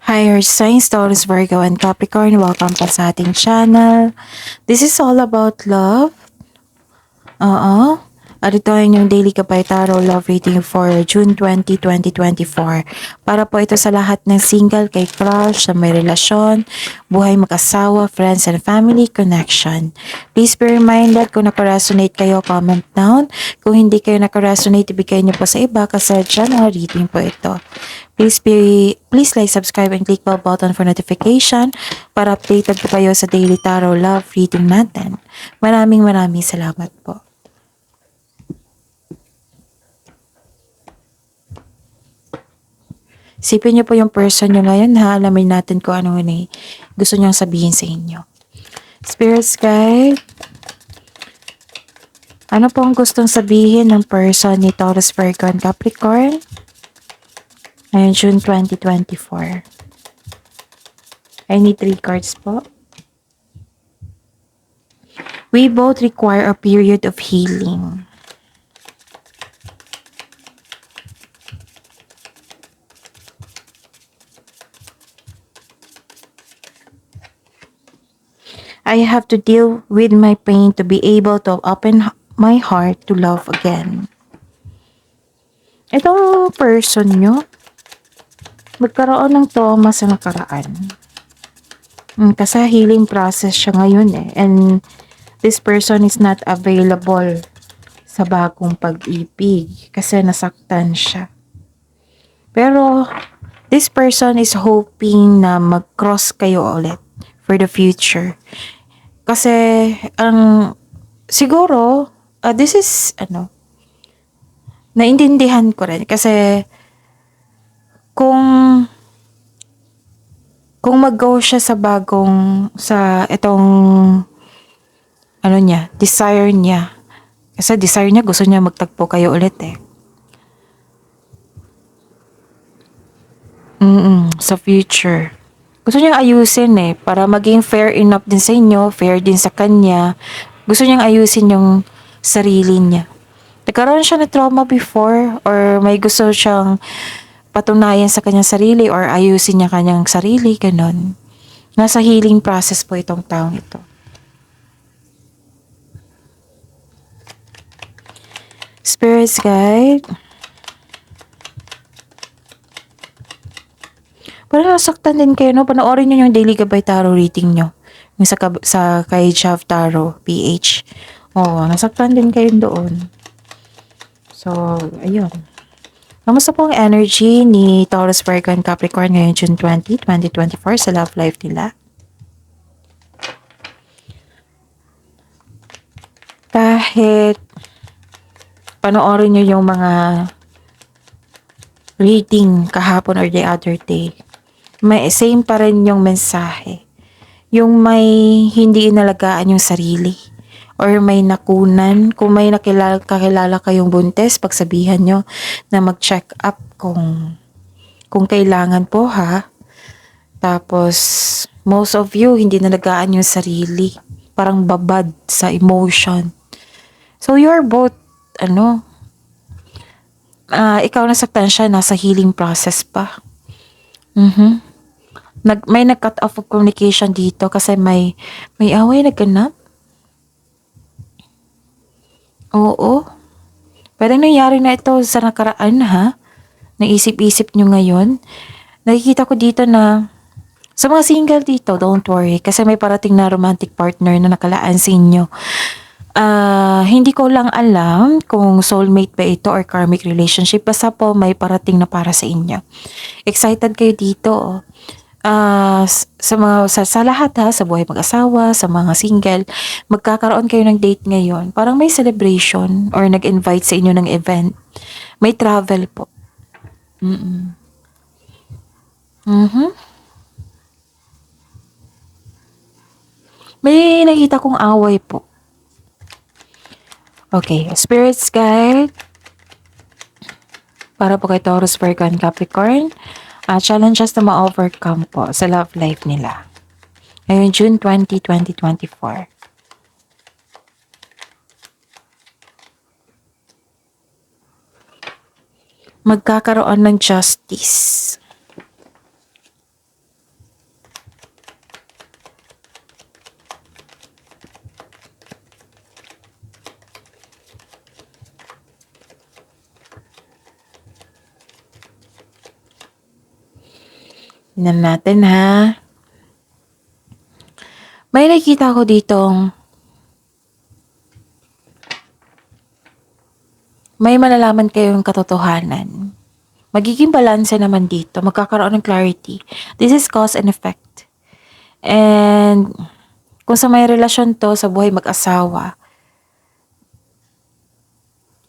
Hi, Earth Signs, Taurus, Virgo, and Capricorn. Welcome pa sa ating channel. This is all about love. Oo. At ito ay inyong daily Kapay Tarot Love Reading for June 20, 2024. Para po ito sa lahat ng single, kay crush, sa may relasyon, buhay mag-asawa, friends and family connection. Please be reminded kung nakaresonate kayo, comment down. Kung hindi kayo nakaresonate, ibigay niyo po sa iba kasi channel reading po ito. Please like, subscribe, and click bell button for notification para updated po kayo sa daily tarot love reading natin. Maraming salamat po. Sipin niyo po yung person niyo ngayon ha. Alamin natin kung ano gusto niyang sabihin sa inyo. Spirits guide. Ano po ang gustong sabihin ng person ni Taurus, Virgo, and Capricorn? Ngayon, June 2024. I need 3 cards po. We both require a period of healing. I have to deal with my pain to be able to open my heart to love again. Itong person nyo, magkaroon ng trauma sa nakaraan. Kasi healing process siya ngayon eh. And this person is not available sa bagong pag-ibig kasi nasaktan siya. Pero this person is hoping na mag-cross kayo ulit for the future. Kasi siguro this is naintindihan ko rin kasi kung mag-go siya sa itong desire niya. Kasi desire niya, gusto niya magtagpo kayo ulit eh. Sa future. Gusto niyang ayusin eh, para maging fair enough din sa inyo, fair din sa kanya. Gusto niyang ayusin yung sarili niya. Nagkaroon siya ng trauma before or may gusto siyang patunayan sa kanyang sarili or ayusin niya kanyang sarili, ganon. Nasa healing process po itong taong ito. Spirits guide. Parang nasaktan din kayo, no? Panoorin nyo yung daily Gabay Tarot reading nyo. Yung sa kay Chav Tarot, PH. Oo, nasaktan din kayo doon. So, ayun. Kamusta po ang energy ni Taurus, Virgo, and Capricorn ngayon June 20, 2024 sa love life nila? Kahit panoorin nyo yung mga reading kahapon or the other day, may same pa rin yung mensahe. Yung may hindi inalagaan yung sarili or may nakunan. Kung may kakilala kayong buntis, pagsabihan nyo na mag-check up kung kailangan po ha. Tapos, most of you, hindi nalagaan yung sarili. Parang babad sa emotion. So, you're both, ikaw nasaktan siya, nasa healing process pa. May nag-cut off of communication dito kasi may away nagganap. Oo. Parang nangyari na ito sa nakaraan ha. Naisip-isip nyo ngayon. Nakikita ko dito na sa mga single dito, don't worry. Kasi may parating na romantic partner na nakalaan sa inyo. Hindi ko lang alam kung soulmate ba ito or karmic relationship. Basta po may parating na para sa inyo. Excited kayo dito. Sa lahat ha, sa buhay mag-asawa, sa mga single, magkakaroon kayo ng date ngayon. Parang may celebration or nag-invite sa inyo ng event. May travel po. May nakita kong away po. Okay, spirits guide. Para po kay Taurus, Virgo, and Capricorn. Challenges na ma-overcome po sa love life nila. Ngayon, June 20, 2024. Magkakaroon ng justice. Tingnan natin ha. May nakita ko ditong may malalaman kayong katotohanan. Magiging balanse naman dito. Magkakaroon ng clarity. This is cause and effect. And kung sa may relasyon to, sa buhay mag-asawa,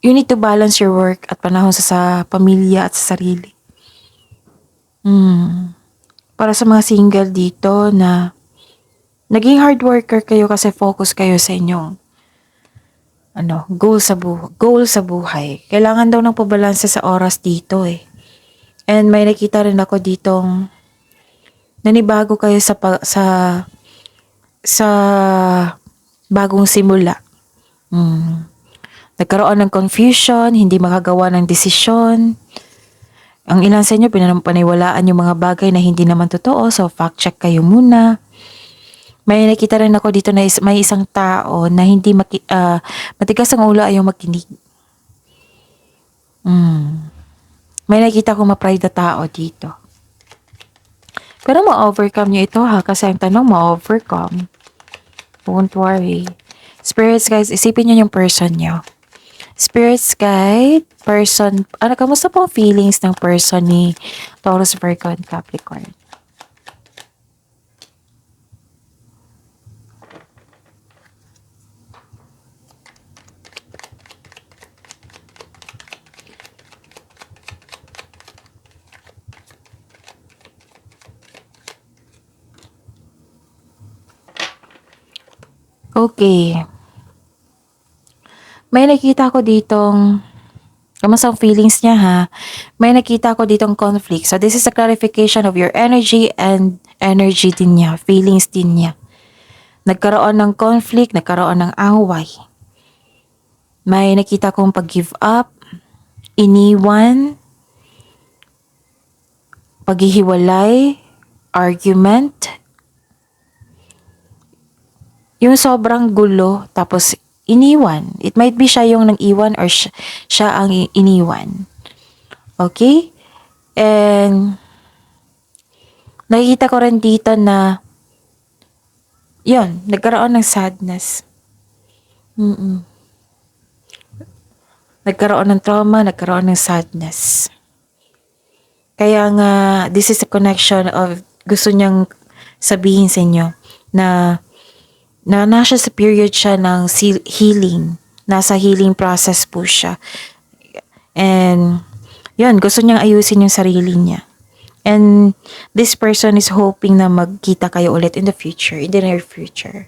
you need to balance your work at panahon sa pamilya at sa sarili. Para sa mga single dito na naging hard worker kayo kasi focus kayo sa inyong goal sa buhay. Kailangan daw ng pabalanse sa oras dito eh. And may nakita rin ako ditong nanibago kayo sa bagong simula. Nagkaroon ng confusion, hindi makagawa ng desisyon. Ang ilan sa inyo pinapaniwalaan yung mga bagay na hindi naman totoo, so fact check kayo muna. May nakita rin ako dito na may isang tao na hindi matigas ang ulo, ayaw makinig. May nakita ko ma-pride na tao dito. Pero ma-overcome nyo ito ha, kasi ang tanong ma-overcome. Don't worry. Spirits guys, isipin nyo yung person nyo. Spirits guide, person, kamusta pong feelings ng person ni Taurus, Virgo, and Capricorn? Okay. May nakita ko ditong, kamusta ang feelings niya ha? May nakita ko ditong conflict. So this is a clarification of your energy and energy din niya, feelings din niya. Nagkaroon ng conflict, nagkaroon ng away. May nakita kong pag-give up, iniwan, paghihiwalay, argument, yung sobrang gulo, tapos iniwan. It might be siya yung nang-iwan or siya ang iniwan. Okay? And nakikita ko rin dito na yun, nagkaroon ng sadness. Nagkaroon ng trauma, nagkaroon ng sadness. Kaya nga, this is a connection of gusto niyang sabihin sa inyo na nasa sa period siya ng healing. Nasa healing process po siya. And, yun, gusto niyang ayusin yung sarili niya. And, this person is hoping na magkita kayo ulit in the future, in the near future.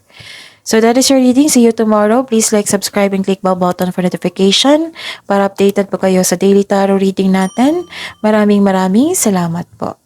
So, that is your reading. See you tomorrow. Please like, subscribe, and click bell button for notification para updated po kayo sa daily tarot reading natin. Maraming salamat po.